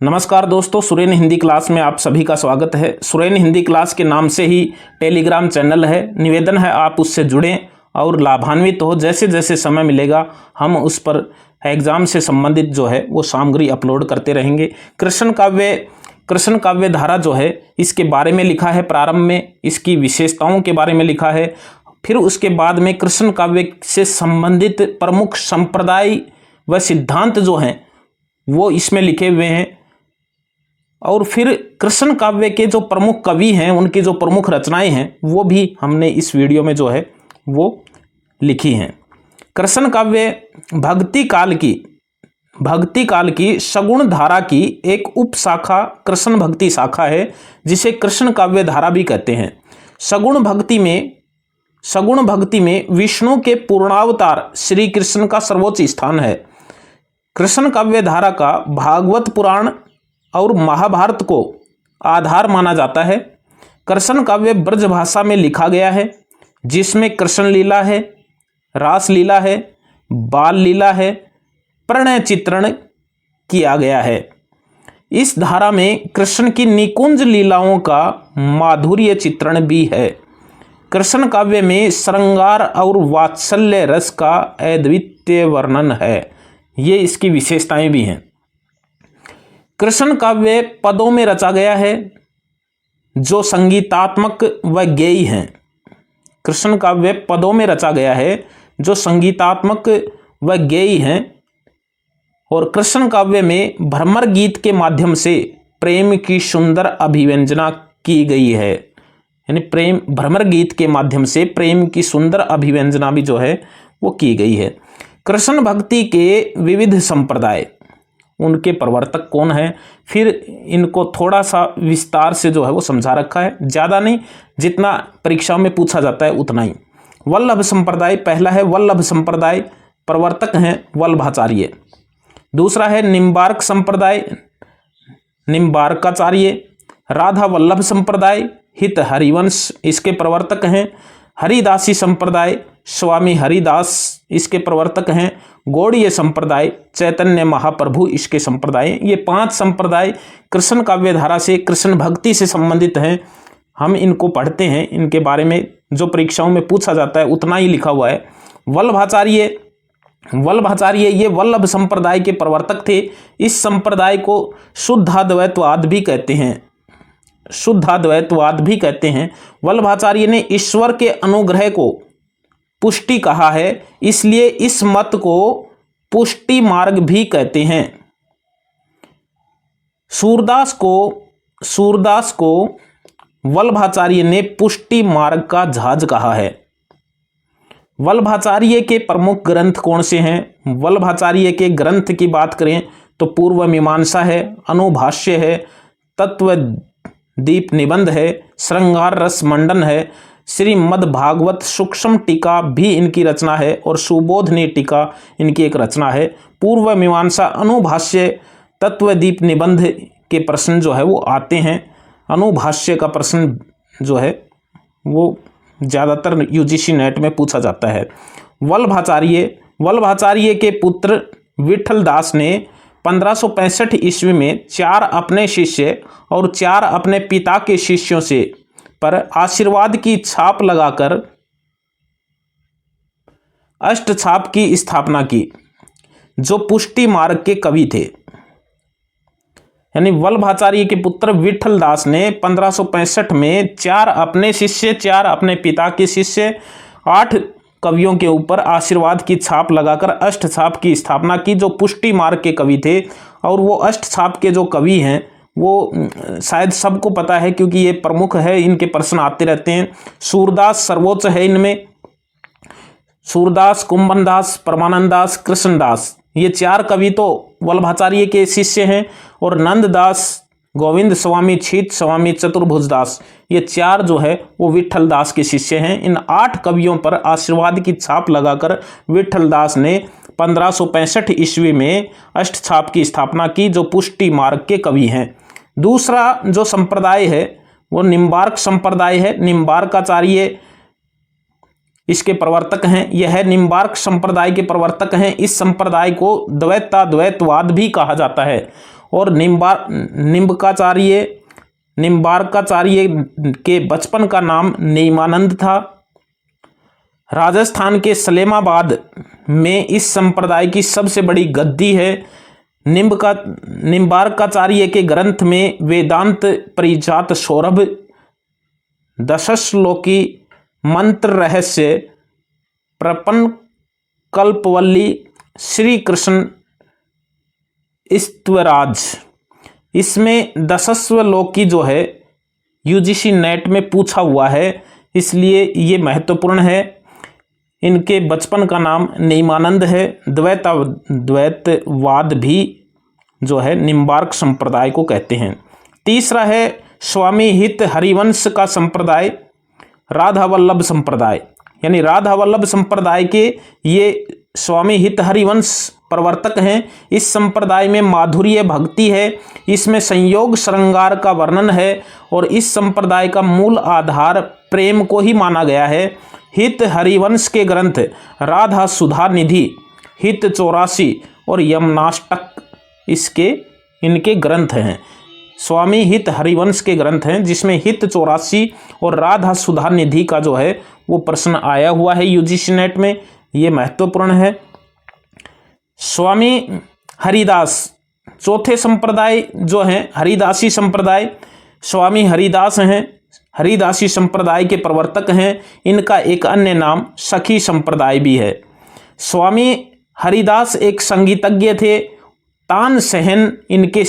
नमस्कार दोस्तों, सुरेन हिंदी क्लास में आप सभी का स्वागत है। सुरेन हिंदी क्लास के नाम से ही टेलीग्राम चैनल है। निवेदन है आप उससे जुड़ें और लाभान्वित हो। जैसे जैसे समय मिलेगा हम उस पर एग्ज़ाम से संबंधित जो है वो सामग्री अपलोड करते रहेंगे। कृष्ण काव्य धारा जो है इसके बारे में लिखा है, प्रारंभ में इसकी विशेषताओं के बारे में लिखा है। फिर उसके बाद में कृष्ण काव्य से संबंधित प्रमुख संप्रदाय व सिद्धांत जो हैं वो इसमें लिखे हुए हैं। और फिर कृष्ण काव्य के जो प्रमुख कवि हैं, उनकी जो प्रमुख रचनाएं हैं वो भी हमने इस वीडियो में जो है वो लिखी हैं। कृष्ण काव्य भक्ति काल की सगुण धारा की एक उपशाखा कृष्ण भक्ति शाखा है, जिसे कृष्ण काव्य धारा भी कहते हैं। सगुण भक्ति में विष्णु के पूर्णावतार श्री कृष्ण का सर्वोच्च स्थान है। कृष्ण काव्य धारा का भागवत पुराण और महाभारत को आधार माना जाता है। कृष्ण काव्य ब्रज भाषा में लिखा गया है, जिसमें कृष्ण लीला है, रास लीला है, बाल लीला है, प्रणय चित्रण किया गया है। इस धारा में कृष्ण की निकुंज लीलाओं का माधुर्य चित्रण भी है। कृष्ण काव्य में श्रृंगार और वात्सल्य रस का अद्वितीय वर्णन है। ये इसकी विशेषताएं भी हैं। कृष्ण काव्य पदों में रचा गया है जो संगीतात्मक व गेयी हैं। कृष्ण काव्य पदों में रचा गया है जो संगीतात्मक व गेयी हैं। और कृष्ण काव्य में भ्रमर गीत के माध्यम से प्रेम की सुंदर अभिव्यंजना की गई है। यानी भ्रमर गीत के माध्यम से प्रेम की सुंदर अभिव्यंजना भी जो है वो की गई है। कृष्ण भक्ति के विविध संप्रदाय, उनके प्रवर्तक कौन है, फिर इनको थोड़ा सा विस्तार से जो है वो समझा रखा है। ज़्यादा नहीं, जितना परीक्षाओं में पूछा जाता है उतना ही। वल्लभ संप्रदाय पहला है। वल्लभ संप्रदाय प्रवर्तक हैं वल्लभाचार्य। दूसरा है निम्बार्क संप्रदाय, निम्बार्काचार्य। राधा वल्लभ संप्रदाय हित हरिवंश, इसके प्रवर्तक हैं। हरिदासी संप्रदाय स्वामी हरिदास, इसके प्रवर्तक हैं। गौड़ीय संप्रदाय चैतन्य महाप्रभु, इसके संप्रदाय। ये 5 संप्रदाय कृष्ण काव्य धारा से, कृष्ण भक्ति से संबंधित हैं। हम इनको पढ़ते हैं, इनके बारे में जो परीक्षाओं में पूछा जाता है उतना ही लिखा हुआ है। वल्लभाचार्य ये वल्लभ संप्रदाय के प्रवर्तक थे। इस संप्रदाय को शुद्धाद्वैतवाद भी कहते हैं। वल्लभाचार्य ने ईश्वर के अनुग्रह को पुष्टि कहा है, इसलिए इस मत को पुष्टि मार्ग भी कहते हैं। सूरदास को वल्लभाचार्य ने पुष्टि मार्ग का जहाज कहा है। वल्लभाचार्य के प्रमुख ग्रंथ कौन से हैं? वल्लभाचार्य के ग्रंथ की बात करें तो पूर्व मीमांसा है, अनुभाष्य है, तत्व दीप निबंध है, श्रृंगार रस मंडन है, श्रीमद् भागवत सूक्ष्म टीका भी इनकी रचना है और सुबोधनी टीका इनकी एक रचना है। पूर्व मीमांसा, अनुभाष्य, तत्वदीप निबंध के प्रश्न जो है वो आते हैं। अनुभाष्य का प्रश्न जो है वो ज़्यादातर यूजीसी नेट में पूछा जाता है। वल्लभाचार्य के पुत्र विठल दास ने 1565 ईस्वी में 4 अपने शिष्य और 4 अपने पिता के शिष्यों से पर आशीर्वाद की छाप लगाकर अष्टछाप की स्थापना की, जो पुष्टि मार्ग के कवि थे। यानी वल्लभाचार्य के पुत्र विठल दास ने 1565 में 4 अपने शिष्य, 4 अपने पिता के शिष्य, 8 कवियों के ऊपर आशीर्वाद की छाप लगाकर अष्टछाप की स्थापना की, जो पुष्टि मार्ग के कवि थे। और वो अष्टछाप के जो कवि हैं वो शायद सबको पता है, क्योंकि ये प्रमुख है, इनके प्रश्न आते रहते हैं। सूरदास सर्वोच्च है इनमें। सूरदास, कुंभनदास, परमानंदास, कृष्णदास, ये 4 कवि तो वल्लभाचार्य के शिष्य हैं। और नंददास, गोविंद स्वामी छीत स्वामी, चतुर्भुजदास, ये 4 जो है वो विठल दास के शिष्य हैं। इन 8 कवियों पर आशीर्वाद की छाप लगाकर विठल दास ने 1565 ईस्वी में अष्टछाप की स्थापना की, जो पुष्टि मार्ग के कवि हैं। दूसरा जो संप्रदाय है वो निम्बार्क संप्रदाय है। निम्बार्काचार्य इसके प्रवर्तक हैं। यह निम्बार्क संप्रदाय के प्रवर्तक हैं। इस संप्रदाय को द्वैताद्वैतवाद भी कहा जाता है। और निम्बार्काचार्य के बचपन का नाम नेमानंद था। राजस्थान के सलेमाबाद में इस संप्रदाय की सबसे बड़ी गद्दी है। निम्बार्काचार्य के ग्रंथ में वेदांत, परिजात सौरभ, दशश्लोकी, मंत्र रहस्य, प्रपन्न कल्पवल्ली, श्री कृष्ण स्तवराज, इसमें दशश्लोकी जो है यूजीसी नेट में पूछा हुआ है, इसलिए ये महत्वपूर्ण है। इनके बचपन का नाम नेमानंद है। द्वैतवाद भी जो है निम्बार्क संप्रदाय को कहते हैं। तीसरा है स्वामी हित हरिवंश का संप्रदाय, राधा वल्लभ संप्रदाय, यानी राधा वल्लभ संप्रदाय के ये स्वामी हित हरिवंश प्रवर्तक हैं। इस संप्रदाय में माधुर्य भक्ति है, इसमें संयोग श्रृंगार का वर्णन है और इस संप्रदाय का मूल आधार प्रेम को ही माना गया है। हित हरिवंश के ग्रंथ राधा सुधा निधि, हित 84 और यमनाष्टक इनके ग्रंथ हैं। स्वामी हित हरिवंश के ग्रंथ हैं जिसमें हित 84 और राधा सुधा निधि का जो है वो प्रश्न आया हुआ है यूजीसी नेट में, ये महत्वपूर्ण है। स्वामी हरिदास, चौथे संप्रदाय जो है हरिदासी संप्रदाय, स्वामी हरिदास हैं, हरिदासी संप्रदाय के प्रवर्तक हैं। इनका एक अन्य नाम सखी संप्रदाय भी है। स्वामी हरिदास एक संगीतज्ञ थे। तानसेन इनके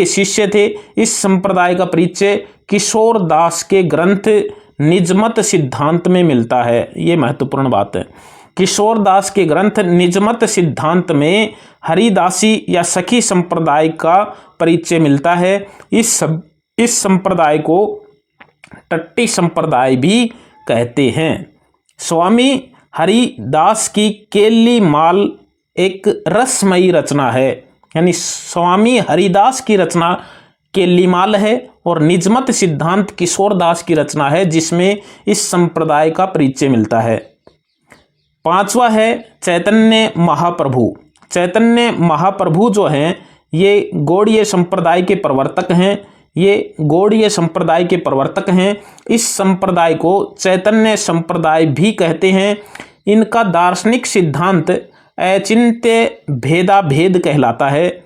शिष्य थे। इस संप्रदाय का परिचय किशोर दास के ग्रंथ निजमत सिद्धांत में मिलता है, ये महत्वपूर्ण बात है। किशोर दास के ग्रंथ निजमत सिद्धांत में हरिदासी या सखी संप्रदाय का परिचय मिलता है। इस संप्रदाय को टट्टी संप्रदाय भी कहते हैं। स्वामी हरिदास की केली माल एक रसमयी रचना है, यानी स्वामी हरिदास की रचना केलीमाल है और निजमत सिद्धांत किशोर दास की रचना है जिसमें इस संप्रदाय का परिचय मिलता है। पांचवा है चैतन्य महाप्रभु। चैतन्य महाप्रभु जो हैं ये गौड़ीय संप्रदाय के प्रवर्तक हैं। इस संप्रदाय को चैतन्य संप्रदाय भी कहते हैं। इनका दार्शनिक सिद्धांत अचिंत्य भेदाभेद कहलाता है।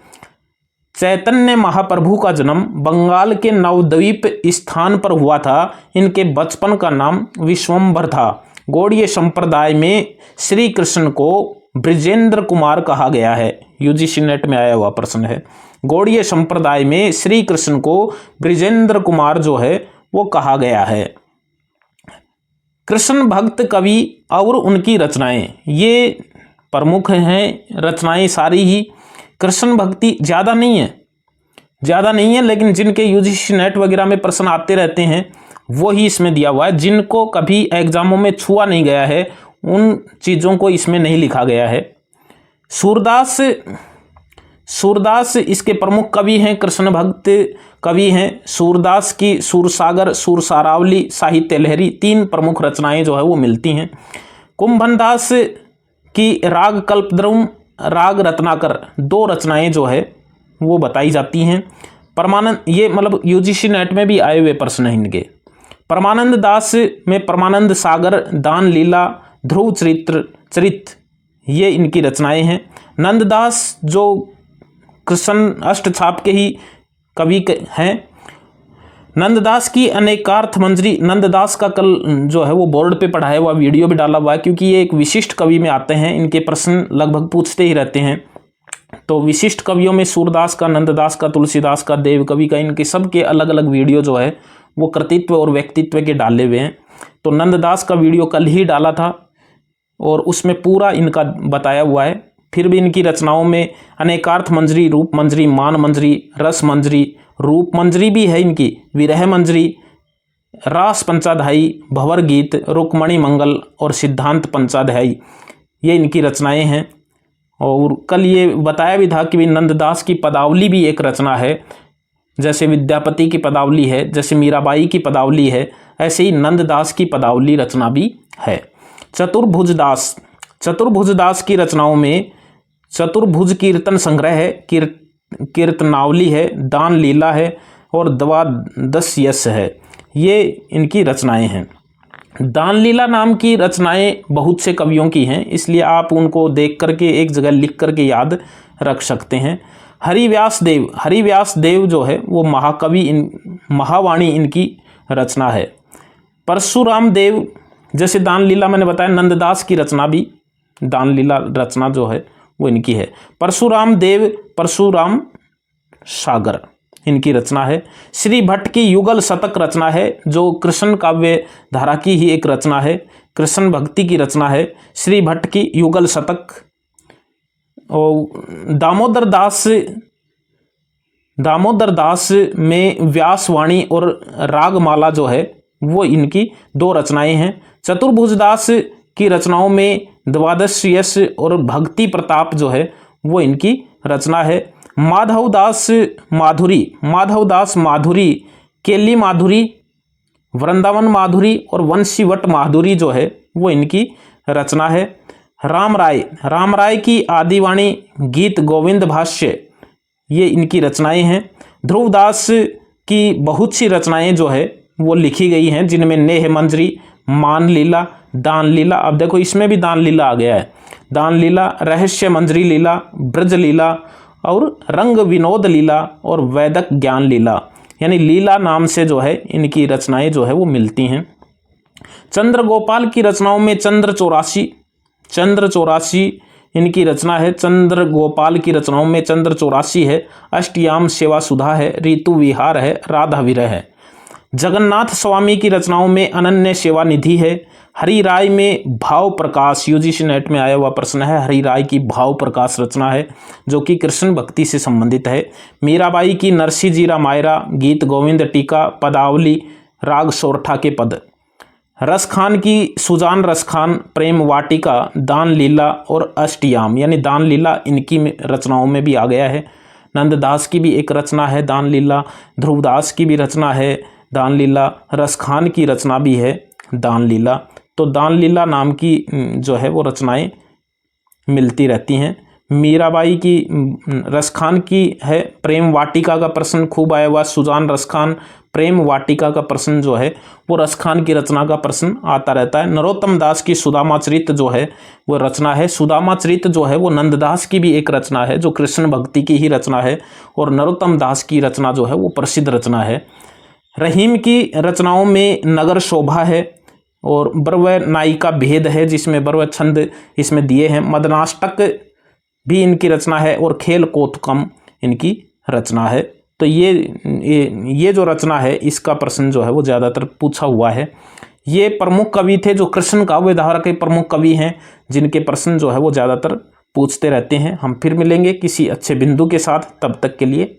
चैतन्य महाप्रभु का जन्म बंगाल के नवद्वीप स्थान पर हुआ था। इनके बचपन का नाम विश्वम्भर था। गौड़ीय संप्रदाय में श्री कृष्ण को ब्रिजेंद्र कुमार कहा गया है, यूजीसी नेट में आया हुआ प्रश्न है। गौड़ीय संप्रदाय में श्री कृष्ण को ब्रिजेंद्र कुमार जो है वो कहा गया है। कृष्ण भक्त कवि और उनकी रचनाएं, ये प्रमुख हैं रचनाएं सारी ही। कृष्ण भक्ति ज़्यादा नहीं है, लेकिन जिनके यूजीसी नेट वगैरह में प्रश्न आते रहते हैं वो ही इसमें दिया हुआ है। जिनको कभी एग्जामों में छुआ नहीं गया है उन चीज़ों को इसमें नहीं लिखा गया है। सूरदास इसके प्रमुख कवि हैं, कृष्ण भक्त कवि हैं। सूरदास की सूरसागर, सूरसारावली, साहित्य लहरी 3 प्रमुख रचनाएं जो है वो मिलती हैं। कुंभनदास की राग कल्पद्रुम, राग रत्नाकर 2 रचनाएं जो है वो बताई जाती हैं। परमानंद, ये मतलब यूजीसी नेट में भी आए हुए प्रश्न हैं इनके। परमानंद दास में परमानंद सागर, दान लीला, ध्रुव चरित ये इनकी रचनाएं हैं। नंददास जो कृष्ण अष्टछाप के ही कवि हैं। नंददास की अनेकार्थ मंजरी, नंददास का कल जो है वो बोर्ड पे पढ़ाया हुआ वीडियो भी डाला हुआ है, क्योंकि ये एक विशिष्ट कवि में आते हैं। इनके प्रश्न लगभग पूछते ही रहते हैं। तो विशिष्ट कवियों में सूरदास का, नंददास का, तुलसीदास का, देव कवि का, इनके सब के अलग अलग वीडियो जो है वो कृतित्व और व्यक्तित्व के डाले हुए हैं। तो नंददास का वीडियो कल ही डाला था और उसमें पूरा इनका बताया हुआ है। फिर भी इनकी रचनाओं में अनेकार्थ मंजरी, रूप मंजरी, मान मंजरी, रस मंजरी, रूप मंजरी भी है इनकी, विरह मंजरी, रास पंचाध्यायी, भंवर गीत, रुक्मणी मंगल और सिद्धांत पंचाध्यायी ये इनकी रचनाएं हैं। और कल ये बताया भी था कि नंददास की पदावली भी एक रचना है। जैसे विद्यापति की पदावली है, जैसे मीराबाई की पदावली है, ऐसे ही नंददास की पदावली रचना भी है। चतुर्भुजदास की रचनाओं में चतुर्भुज कीर्तन संग्रह है, कीर्तनावली है, दान लीला है और द्वादश यश है। ये इनकी रचनाएं हैं। दान लीला नाम की रचनाएं बहुत से कवियों की हैं, इसलिए आप उनको देख करके एक जगह लिख करके याद रख सकते हैं। हरिव्यास देव जो है वो महाकवि, महावाणी इनकी रचना है। परशुराम देव, जैसे दान लीला मैंने बताया, नंददास की रचना भी, दान लीला रचना जो है वो इनकी है। परशुराम देव, परशुराम सागर इनकी रचना है। श्री भट्ट की युगल शतक रचना है, जो कृष्ण काव्य धारा की ही एक रचना है, कृष्ण भक्ति की रचना है श्री भट्ट की युगल शतक। और दामोदर दास में व्यासवाणी और रागमाला जो है वो इनकी 2 रचनाएं हैं। चतुर्भुज दास की रचनाओं में द्वादश यश और भक्ति प्रताप जो है वो इनकी रचना है। माधवदास माधुरी, केली माधुरी, वृंदावन माधुरी और वंशीवट माधुरी जो है वो इनकी रचना है। राम राय की आदिवाणी, गीत गोविंद भाष्य, ये इनकी रचनाएं हैं। ध्रुवदास की बहुत सी रचनाएं जो है वो लिखी गई हैं, जिनमें नेह मंजरी, मान लीला, दान लीला, अब देखो इसमें भी दान लीला आ गया है, दान लीला, रहस्य मंजरी लीला, ब्रज लीला और रंग विनोद लीला और वैदक ज्ञान लीला, यानी लीला नाम से जो है इनकी रचनाएं जो है वो मिलती हैं। चंद्र गोपाल की रचनाओं में चंद्र चौरासी इनकी रचना है। चंद्र गोपाल की रचनाओं में चंद्र 84 है, अष्टयाम सेवा सुधा है, ऋतु विहार है, राधा विरह है। जगन्नाथ स्वामी की रचनाओं में अनन्य सेवा निधि है। हरि राय में भाव प्रकाश, यूजीसी नेट में आया हुआ प्रश्न है, हरि राय की भाव प्रकाश रचना है जो कि कृष्ण भक्ति से संबंधित है। मीराबाई की नरसी जी रामायरा, गीत गोविंद टीका, पदावली, राग सोरठा के पद। रसखान की सुजान रसखान, प्रेम वाटिका, दान लीला और अष्टयाम, यानी दान लीला इनकी रचनाओं में भी आ गया है। नंददास की भी एक रचना है दान लीला, ध्रुवदास की भी रचना है दान लीला, रसखान की रचना भी है दान लीला। तो दान लीला नाम की जो है वो रचनाएं मिलती रहती हैं। मीराबाई की, रसखान की है प्रेम वाटिका का प्रश्न खूब आया हुआ, सुजान रसखान प्रेम वाटिका का प्रश्न जो है वो रसखान की रचना का प्रश्न आता रहता है। नरोत्तम दास की सुदामा चरित जो है वो रचना है। सुदामा चरित जो है वो नंददास की भी एक रचना है जो कृष्ण भक्ति की ही रचना है, और नरोत्तम दास की रचना जो है वो प्रसिद्ध रचना है। रहीम की रचनाओं में नगर शोभा है और बरव नायिका भेद है, जिसमें बरव छंद इसमें दिए हैं। मदनाष्टक भी इनकी रचना है और खेल कोतकम इनकी रचना है। तो ये जो रचना है इसका प्रश्न जो है वो ज़्यादातर पूछा हुआ है। ये प्रमुख कवि थे जो कृष्ण काव्य धारा के प्रमुख कवि हैं, जिनके प्रश्न जो है वो ज़्यादातर पूछते रहते हैं। हम फिर मिलेंगे किसी अच्छे बिंदु के साथ, तब तक के लिए